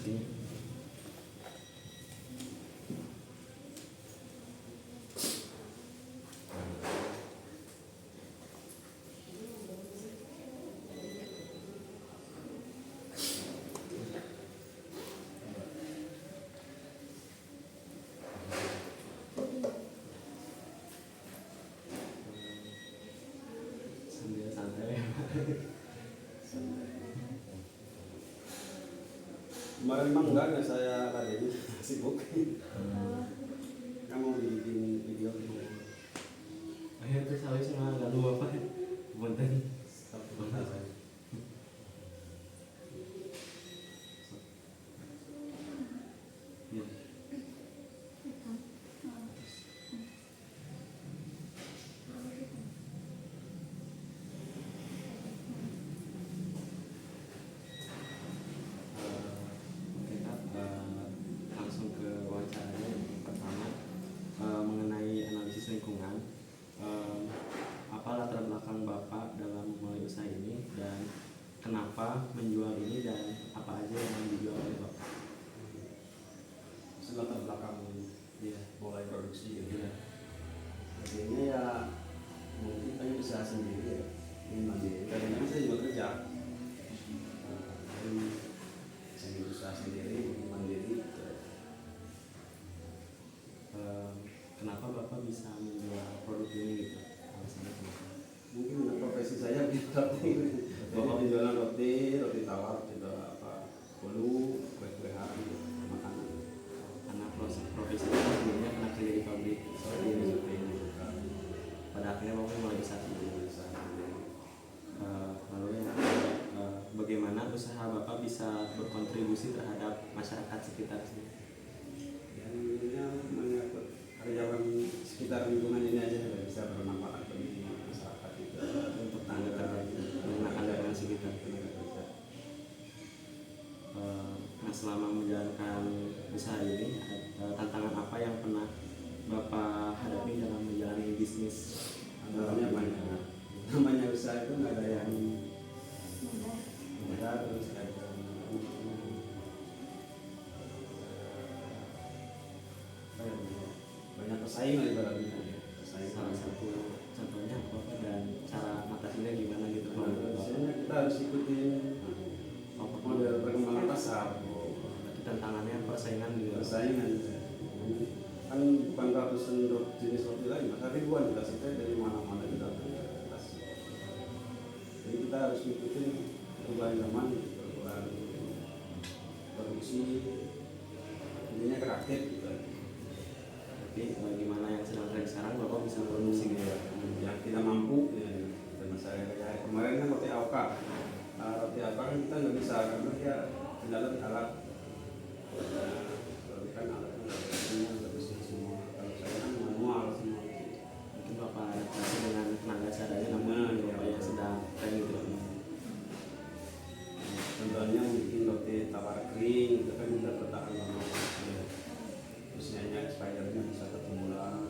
Ini. Sambil santai. Kemarin memang enggak saya tadi sibuk. Kamu bikin video gitu. Akhirnya terus habis sama nggak lupa apa ya? Punten. Ya. Oke Kak, langsung ke wawancaranya. Yang pertama mengenai analisis lingkungan. Apa latar belakang Bapak dalam mulai usaha ini dan kenapa menjual ini dan apa aja yang dijual oleh Bapak? Latar belakang Iya. mulai produksi gitu. Iya. Jadinya ya mungkin pengen usaha sendiri ya, ingin mandiri. Tadinya saya juga kerja, saya ingin usaha sendiri, ingin mandiri. Gitu. Kenapa Bapak bisa menjual produk ini gitu? Alasannya kenapa? Mungkin untuk profesi saya bikin roti. Bapak penjualan roti, roti tawar, juga apa, bolu, kue-kuean, gitu, makanan. Karena profesi itu sebelumnya pernah kerja di pabrik seperti ini Seperti ini juga. pada akhirnya Bapak mulai usaha sendiri. Usaha sendiri. Lalu yang bagaimana usaha Bapak bisa berkontribusi terhadap masyarakat sekitar sini? Yang intinya menyangkut karyawan sekitar lingkungan ini aja ya, bisa bermanfaat bagi masyarakat juga Untuk tenaga kerja menggunakan lingkungan sekitar. tenaga kerja. Nah, selama menjalankan usaha ini, tantangan apa yang pernah Bapak hadapi dalam menjalani bisnis? Tantangannya banyak. Namanya usaha itu nggak ada yang mudah, terus nggak ada yang apa ya, banyak persaingan ibaratnya. Salah Persaingan. satu contohnya apa Pak, dan cara mengatasinya gimana gitu? Biasanya kita harus ikutin model perkembangan pasar. Berarti tantangannya persaingan juga. Persaingan kan bukan ratusan jenis roti lain, maka ribuan kita sesuai dari mana-mana kita kasih. Jadi kita harus ikutin perubahan zaman, perubahan produksi, intinya kreatif gitu. Tapi bagaimana yang sedang tren sekarang Bapak bisa produksi gitu ya? Yang tidak mampu ya, dan saya kayak kemarin kan roti AOK. Roti AOK kan kita nggak bisa karena dia tidak ada alat. Kalau kan alatnya nggak bisa semua. Kalau saya kan manual semua. Mungkin Bapak adaptasi dengan tenaga seadanya, namun Bapak yang sedang tren gitu. Contohnya mungkin roti tawar kering itu kan bisa bertahan lama. Terus nyanyi expirednya bisa 1 bulan.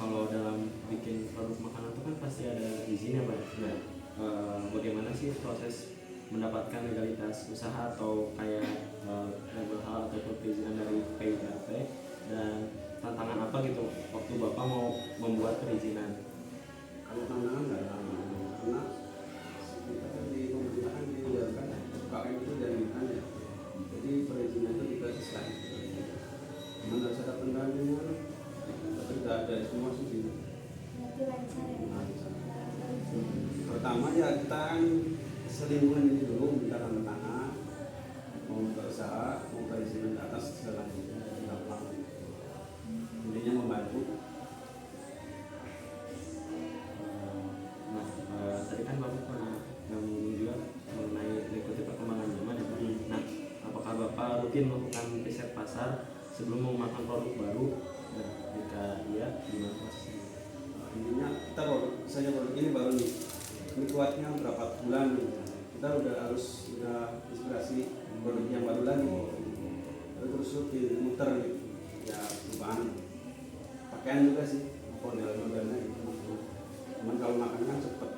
Kalau dalam bikin produk makanan itu kan pasti ada izinnya Pak. Nah, bagaimana sih proses mendapatkan legalitas usaha atau kayak label halal atau perizinan dari PIRT, dan tantangan apa gitu waktu Bapak mau membuat perizinan? Kalau tantangan nggak ada, karena kita kan di pemerintahan dijalankan UKM itu dijalankan ya. Jadi perizinan itu dikasih sekali. Cuma nggak bisa dapat pendanaan, tapi nggak ada semua sih. Pertama ya kita kan selingkungan ini dulu minta tanda tangan, mau buka usaha, mau perizinan ke atas selanjutnya kita pulang. Intinya membantu. Nah, tadi kan Bapak pernah ngomong juga mengenai mengikuti perkembangan zaman ya Pak. Nah, apakah Bapak rutin melakukan riset pasar sebelum mengembangkan produk baru? Dan jika iya, gimana prosesnya? Intinya kita misalnya produk ini baru nih, ini kuatnya berapa bulan nih, kita udah inspirasi produk yang baru lagi, terus rutin muter gitu, ya perubahan pakaian juga sih, model-modelnya gitu. Cuman kalau makan kan cepet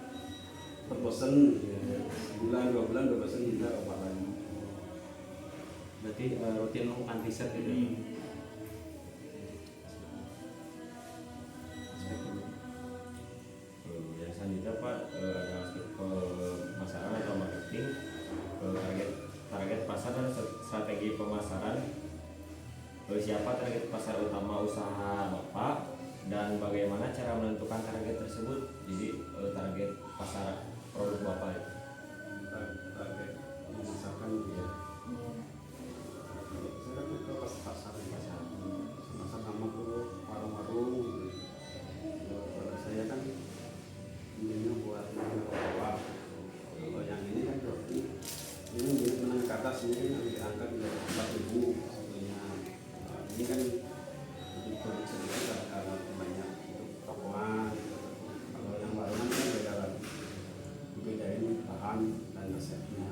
bosen gitu. sebulan 2 bulan udah bosan kita obat lagi. Berarti rutin melakukan riset gitu. Yang selanjutnya Pak, ada aspek pemasaran atau marketing, target pasar dan strategi pemasaran. Siapa target pasar utama usaha Bapak dan bagaimana cara menentukan target tersebut? Jadi target pasar produk Bapak itu. Target memasarkan ya. Saya kan ke pasar sama ke warung-warung gitu. Kalau saya kan intinya buat bawa. Kalau yang ini kan berarti ini menengah ke atas ini kan diangkat ke 4.000 sebetulnya. Ini kan untuk produksi kita karena banyak untuk tokoan. Kalau yang warungan kan beda lagi, bedain bahan dan resepnya.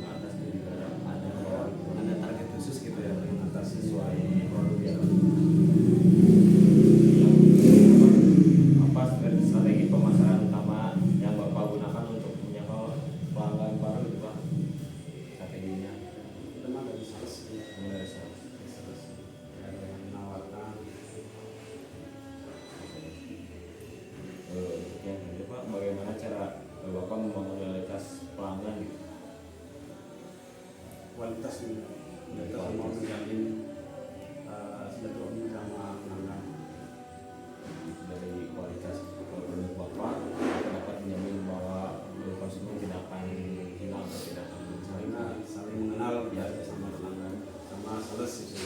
Atas juga ada bawah Ada target khusus gitu ya. Atas sesuai sesuai produk yang apa strategi pemasaran utama yang Bapak gunakan untuk menyapa pelanggan baru itu Pak, strateginya teman dari sales ya. mulai sales. Ada yang menawarkan Untuk yang kedua Pak, bagaimana cara Bapak membangun loyalitas pelanggan gitu? kualitas ini. Kita mau menjamin silaturahmi sama pelanggan. Dari kualitas produk Bapak dapat menjamin bahwa konsumen tidak akan hilang atau tidak akan Karena saling mengenal ya sama pelanggan, sama sales itu.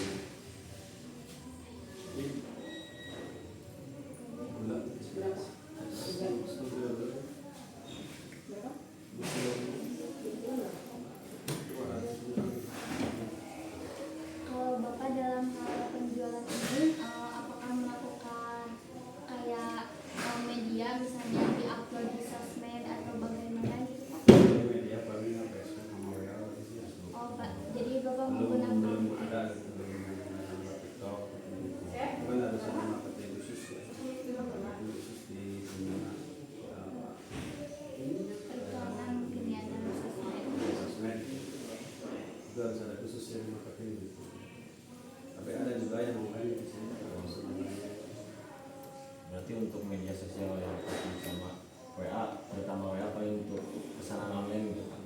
Kalau Bapak dalam hal penjualan ini, apakah melakukan kayak media misalnya di-upload di sosmed atau bagaimana gitu Pak? Media paling Facebook sama WA gitu. Oh Pak, jadi Bapak belum menggunakan ada gitu, belum ada TikTok gitu. Kan harus ada marketing khusus ya, khusus di dunia periklanan mungkin ya dalam sosmed. sosmed itu harus ada khusus yang marketing gitu. Tapi ada juga yang online di sini kalau sebenarnya berarti untuk media sosial yang pasti sama WA, terutama WA paling untuk pesanan online gitu Pak.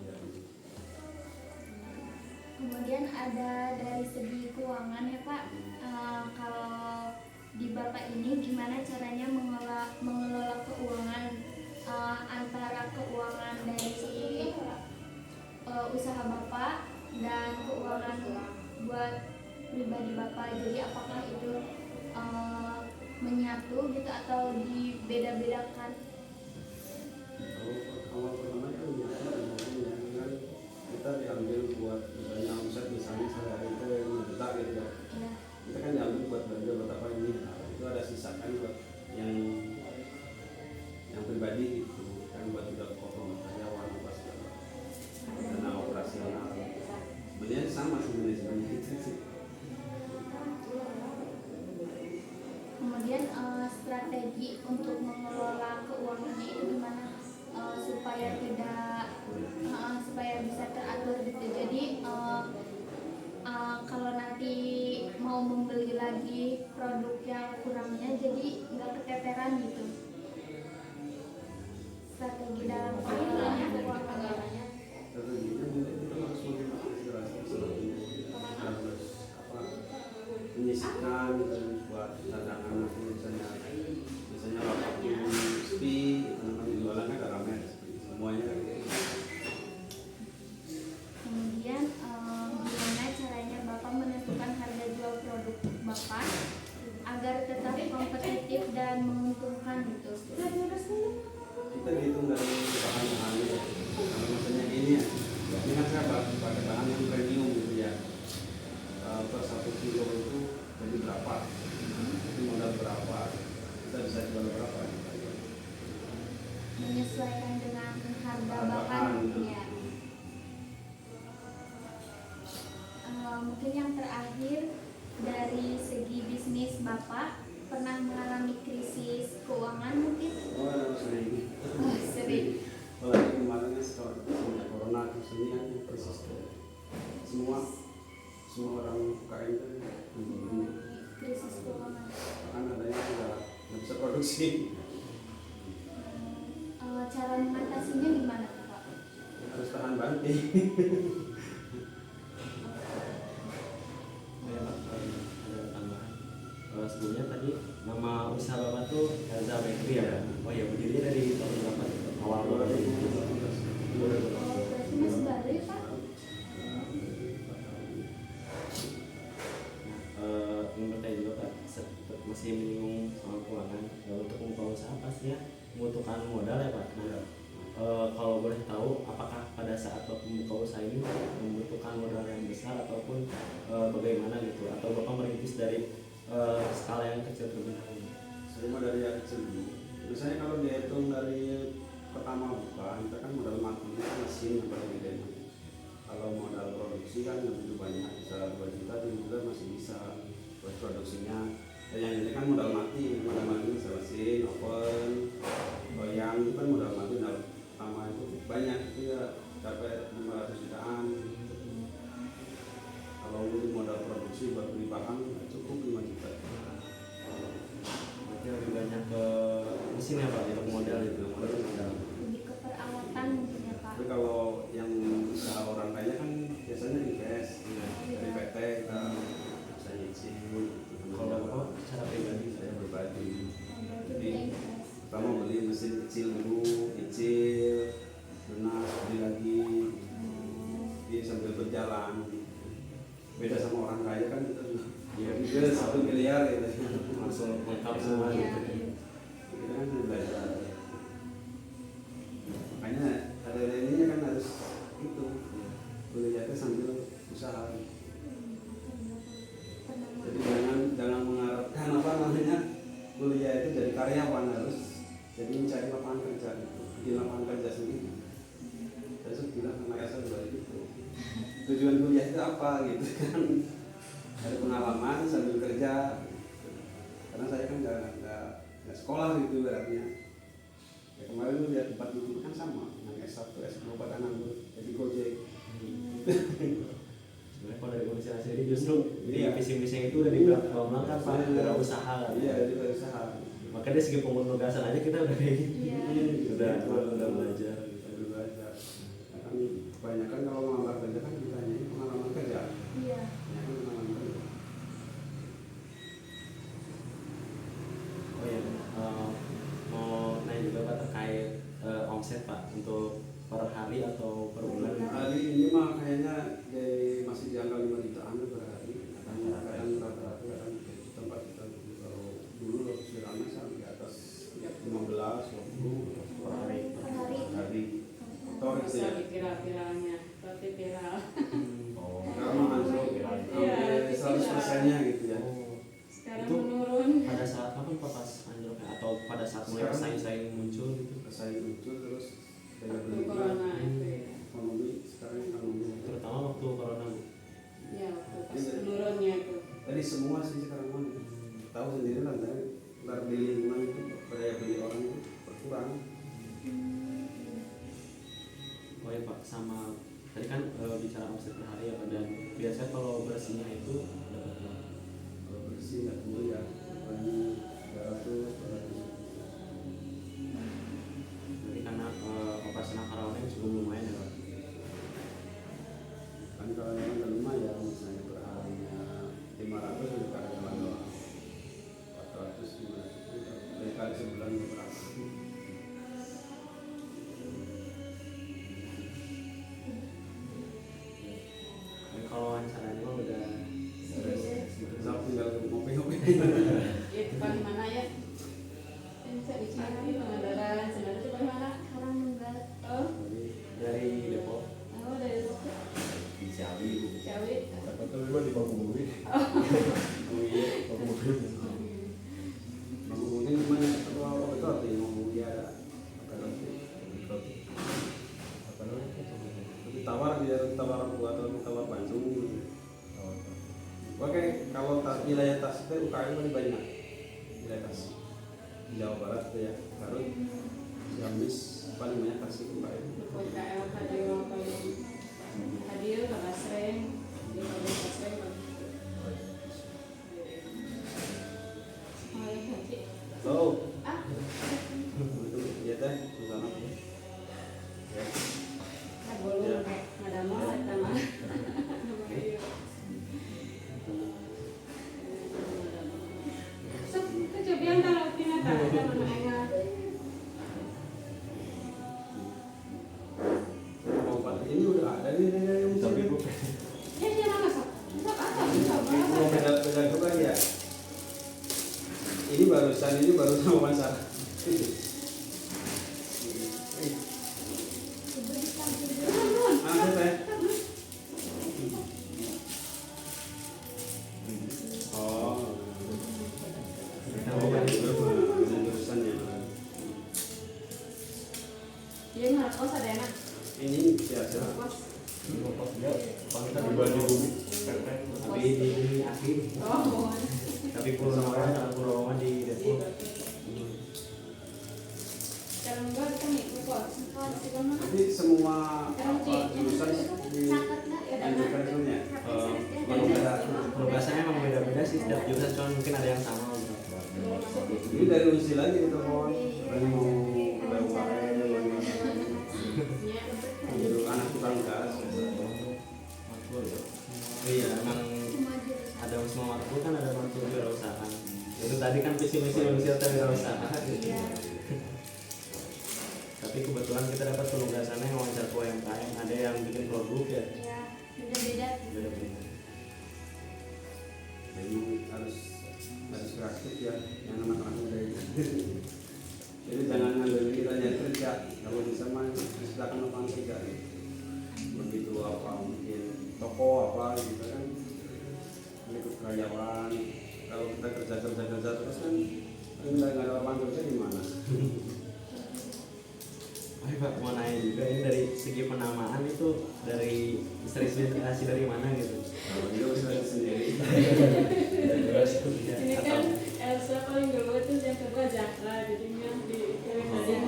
Kemudian ada dari segi keuangan ya Pak. Kalau di Bapak ini gimana caranya mengelola keuangan, antara keuangan dari usaha Bapak dan keuangan buat pribadi Bapak. Jadi apakah itu menyatu gitu atau dibeda-bedakan? awal pertama itu kan kita diambil buat misalnya omset misalnya sehari itu 5 juta gitu ya. Ya. Kita kan diambil buat belanja buat apa ini, nah, itu ada sisakan buat yang pribadi gitu kan, buat juga potong karyawan apa segala dana operasional. Sebenarnya sama sih manajemen itu sih. Kemudian strategi untuk mengelola keuangannya itu gimana supaya supaya bisa teratur gitu. Jadi kalau nanti mau membeli lagi produk yang kurangnya jadi nggak keteteran gitu. Strategi dalam pengelolaan keuangan. Strateginya mungkin kita harus harus menyisihkan gitu buat cadangan nanti misalnya 80 spi itu nanti jualan kan rame semuanya kan gitu. Kemudian gimana caranya Bapak menentukan harga jual produk Bapak agar tetap kompetitif dan menguntungkan gitu? Kita hitung dari bahan-bahannya. Kalau misalnya ini ya, ini kan saya pakai bahan yang premium gitu ya. Per 1 kilo itu jadi berapa? Itu modal berapa? Kita bisa jual berapa? Menyesuaikan dengan harga Harga Bapak bahan. mungkin ya. Mungkin yang terakhir dari segi bisnis Bapak pernah mengalami krisis keuangan mungkin? Oh, sering. Oh, pusing. Cara mengatasinya gimana tuh, Pak? Harus tahan banting. Ada tambahan. Sebelumnya tadi nama usaha Bapak tuh Elza Bakery ya? Oh ya, berdiri dari tahun berapa? Awal 2015. Berarti masih baru ya, Pak? Ingin bertanya juga Pak, masih menyinggung soal keuangan. Untuk membuka usaha pastinya membutuhkan modal ya Pak. Nah, kalau boleh tahu, apakah pada saat Bapak membuka usaha ini membutuhkan modal yang besar ataupun bagaimana gitu? Atau Bapak merintis dari skala yang kecil terlebih dahulu? Saya mah dari yang kecil dulu. Misalnya kalau dihitung dari pertama buka, kita kan modal matinya kan mesin yang paling gede. Kalau modal produksi kan yang begitu banyak, bisa 2 juta 3 bulan masih bisa buat produksinya. Dan yang ini kan modal mati bisa mesin, oven, loyang itu kan modal mati. Modal pertama itu banyak, itu ya dapat 500 jutaan. Kalau untuk modal produksi buat beli barang cukup 5 juta. Berarti lebih banyak ke mesin ya Pak, untuk modal itu. Modal. Lebih ke perawatan mungkin ya, Pak. Tapi kalau yang usaha orang kaya kan biasanya invest dari PT kita bisa nyicil. Kalau Bapak secara pribadi Saya berbagi. Berarti Jadi udah invest. pertama beli mesin kecil dulu, kecil, lunas, beli lagi, jadi sambil berjalan. Beda sama orang kaya kan kita dia 1 miliar gitu. langsung lengkap semua Iya. gitu. Kita kan belajar. Makanya ada ininya kan harus itu belajarnya sambil usaha. Jadi jangan mengharapkan apa namanya kuliah itu jadi karyawan, harus jadi mencari lapangan kerja gitu, bikin lapangan kerja sendiri. Saya sudah bilang sama Elsa juga gitu. Tujuan kuliah itu apa gitu kan? Ada pengalaman sambil kerja. Karena saya kan nggak sekolah gitu berarti. Ya kemarin lu lihat tempat itu kan sama, yang S1, S2 pada nganggur, jadi Gojek. Sebenarnya kalau dari kondisi sendiri justru Iya. di visi-misi itu udah dibilang kan Pak, udah usaha kan. Iya, jadi berusaha. Makanya dari segi penugasan aja kita udah kayak gitu. Iya. Udah belajar. Sambil belajar. Kan kebanyakan kalau ngelamar kerja kan ditanya pengalaman kerja. Iya. Kebanyakan pengalaman kerja. Oh iya, mau nanya juga Pak terkait omset Pak untuk per hari atau per bulan. Hari ini mah kayaknya masih di angka 5 jutaan per hari. Kadang rata-rata kadang tempat kita kalau dulu waktu rame sampai di atas 15, 20 Per hari. Per hari. hari. Toh itu ya. Kira-kiranya, tapi viral. Oh, Karena anjlok Iya, hampir 100%-nya gitu ya. Sekarang Itu menurun. Pada saat kapan Pak pas anjloknya atau pada saat mulai Sekarang. pesaing-saing muncul gitu? Saya muncul terus daya Waktu beli corona itu ya. ekonomi sekarang ekonomi. Terutama waktu corona Bu. Ya, waktu pas menurunnya itu. Tadi semua sih sekarang mah tahu sendiri lah, ntar di lingkungan itu daya beli orang itu berkurang. Oh ya Pak, sama tadi kan bicara omset per hari ya Pak, dan biasanya kalau bersihnya itu dapat berapa? Kalau bersih nggak dulu ya, paling 300, 400. Jadi karena operasional karyawannya cukup lumayan ya Pak. Kan kalau memang udah lumayan, misalnya per harinya 500 untuk karyawan doang, 400, 500 itu dari kali sebulan berapa? Tapi kalau wawancaranya mah udah beres gitu. Saya tinggal ngopi-ngopi. Ya, itu paling mana ya? Yang bisa dicari Pangandaran, sebenarnya itu paling mana? Sekarang enggak. Oh, Dari Depok. oh dari Bogor, di Ciawi Bu. Ciawi. Tapi memang di Bangkubumi. Oh iya, mungkin gimana kalau apa itu artinya ngomong dia ada apa roti, Apa namanya? tapi tawar dia tawar buat atau tawar Bandung gitu. Oke, kalau wilayah Tas itu UKM paling banyak. Wilayah Tas di Jawa Barat itu ya, Garut, Ciamis paling banyak Tas itu UKM. KL Hadir paling Hadir Kota Sreng, di Kota Sreng paling. Oh ya, Haji. Oh, Ah, Ini Tapi bu, Ya dia mana sok? Sok apa? Sok mau apa? beda juga ya. Ini barusan wawancara. Ah, saya. Oh. Kita mau balik Jurusannya. Dia nggak kos ada enak. Ini biasa. Kos. ya, kita di baju bumi, tapi di bumi asli. Oh. Tapi pulau Roma di Depok. Kalau enggak kita nih kos. Kos di mana? Jadi semua jurusan Catat nggak? dianjurkan semuanya. Penugasannya emang beda-beda sih setiap jurusan, cuma mungkin ada yang sama gitu. Ini dari Unsil lagi di telepon. Dari mau UAN, jadi anak tukang gas. Iya, emang Semua jurusan. ada semua makhluk kan ada makhluk wirausaha. Itu tadi kan visi misi manusia wirausaha gitu. Iya. Tapi kebetulan kita dapat penugasannya wawancara ke UMKM, ada yang bikin produk ya. Iya, beda-beda. Beda-beda. Jadi harus kreatif ya, yang anak-anak muda ini. Jadi jangan ngambil kita nyari kerja, kalau bisa mah silakan lapangan kerja. Begitu apa mungkin toko apa gitu kan, ikut karyawan. Kalau kita kerja terus kan nggak ada lapangan kerja gimana? Oh Pak, mau nanya juga ini dari segi penamaan itu dari terinspirasi dari mana gitu? Kalau dia bisa sendiri. Ini kan Elsa paling dulu itu yang kedua Jakra, jadinya di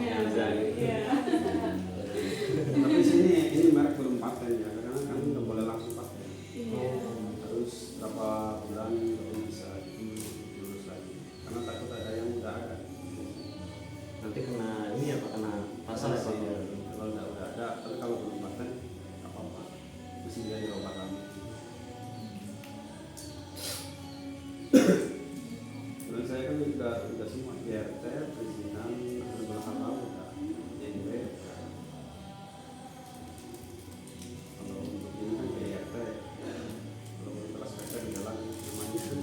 Elsa. Iya. Tapi ini merek belum paten ya, karena kan nggak boleh langsung paten. Iya. Harus berapa bulan baru bisa lulus lagi, karena takut ada yang udah ada. Nanti kena ini ya Pak, kena pasal ya Pak? Sih, kalau udah ada, tapi kalau belum paten nggak apa-apa, mesti dia dirobat lagi. Menurut saya kan udah semua IRT, perizinan, beberapa hal udah JW. Kalau untuk ini kan IRT, kalau untuk aspek di jalan namanya itu.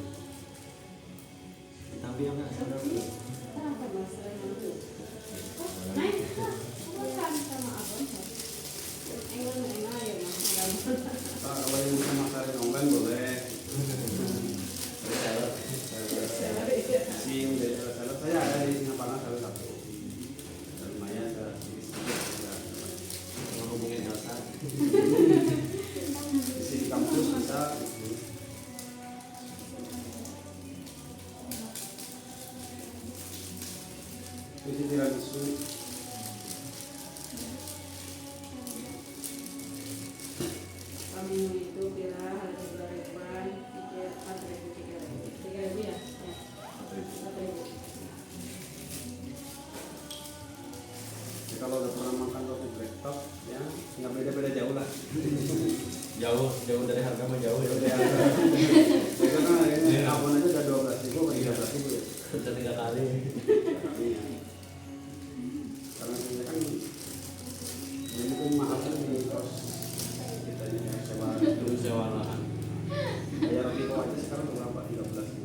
Tapi yang nggak sadar Kenapa Mas Raymond? Naik aku kan sama abang. Enggak ya Mas. Kalau yang bisa masarin online boleh. Si udah salah saya ada di Singaparna salah satu. Lumayan ada sedikit ya. menghubungin Elsa. Di kampus bisa. Itu tiramisu. Kami itu kira harga 2.000-an, 3.000 ya? 4.000. Ya, kalau udah pernah makan roti breadtop ya nggak beda-beda jauh lah. Jauh dari harga mah jauh ya. Ya, saya kan harganya abon aja udah 12.000 atau 13.000 ya. Sudah 3 kali. Karena kita kan ini pun mahal kan di kos kita ini sewa Itu sewa lahan. bayar roti kok aja sekarang berapa 13.000.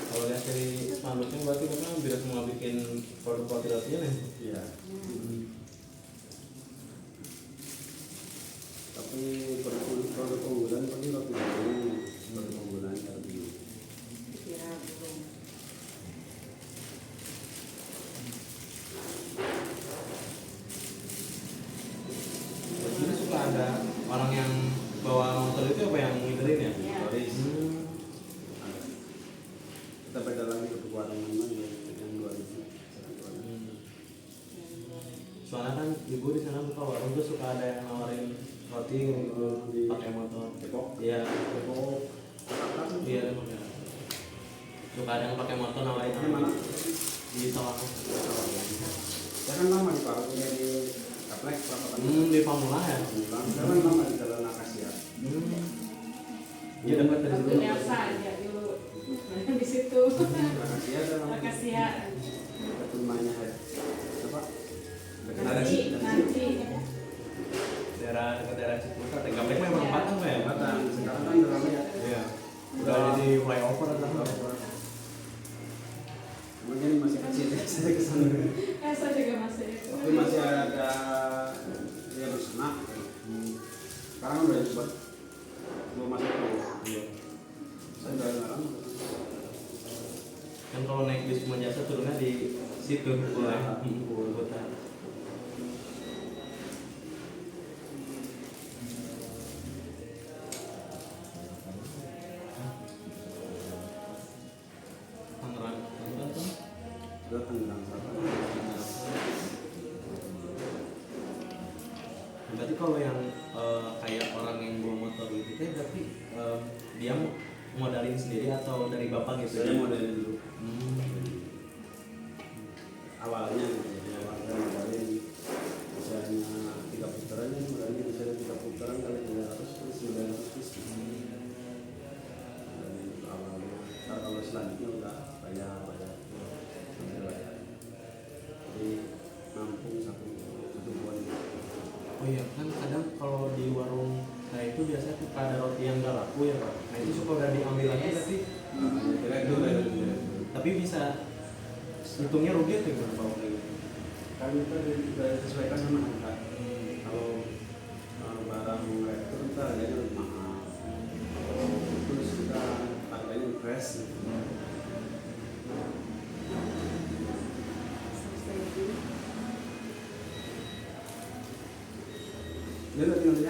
Kalau lihat dari spanduknya berarti kan bisa semua bikin produk roti-rotinya nih. Iya. Tapi produk unggulan pasti roti ini produk unggulan roti. Kira belum. Di sini suka ada orang yang bawa motor itu apa yang ngiterin ya? Iya. Toris. Kita beda lagi untuk warung mana yang 2000. Soalnya kan ibu di sana buka warung tuh suka ada yang nawarin roti gitu pakai motor. Depok. Iya, Depok. Jakarta. iya emang ya. Suka ada yang pakai motor nawarin Di mana? di Sawangan. Ya kan lama di Paru di Kaplek berapa tahun? Di Pamula ya. Sekarang lama di Jalan Akasia. Iya dapat dari Waktu situ. Elsa aja dulu. Di situ. Akasia dalam Makasih ya. Ketum Mungkin masih kecil ya, saya kesana. Saya juga masih itu. Tapi masih ada ya bersama. Sekarang udah coba belum masuk ke Iya. saya udah ngarang. Kan kalau naik bis Semua Jasa turunnya di situ boleh kota. Tangerang tuh. Udah Tangerang Selatan. Berarti kalau yang kayak orang yang bawa motor gitu teh berarti dia modalin sendiri atau dari bapak gitu? Saya modelin dulu. Hmm. Awalnya gitu ya, awalnya modalin misalnya 3 putaran ya, modalnya misalnya 3 putaran kali 300 terus 900 bis. Dan itu awalnya. Ntar kalau selanjutnya udah bayar. Jadi nampung satu bulan. Oh iya, kan kadang kalau di warung kayak itu biasanya tuh ada roti yang gak laku ya Pak. Nah itu suka udah diambil lagi berarti. Kira itu lah itu. Tapi bisa hitungnya rugi tuh gimana Pak kayak gitu? Kan kita disesuaikan sama harga. Kalau barang rektor kita harganya lebih mahal. Terus kita harganya fresh. Dia udah tinggal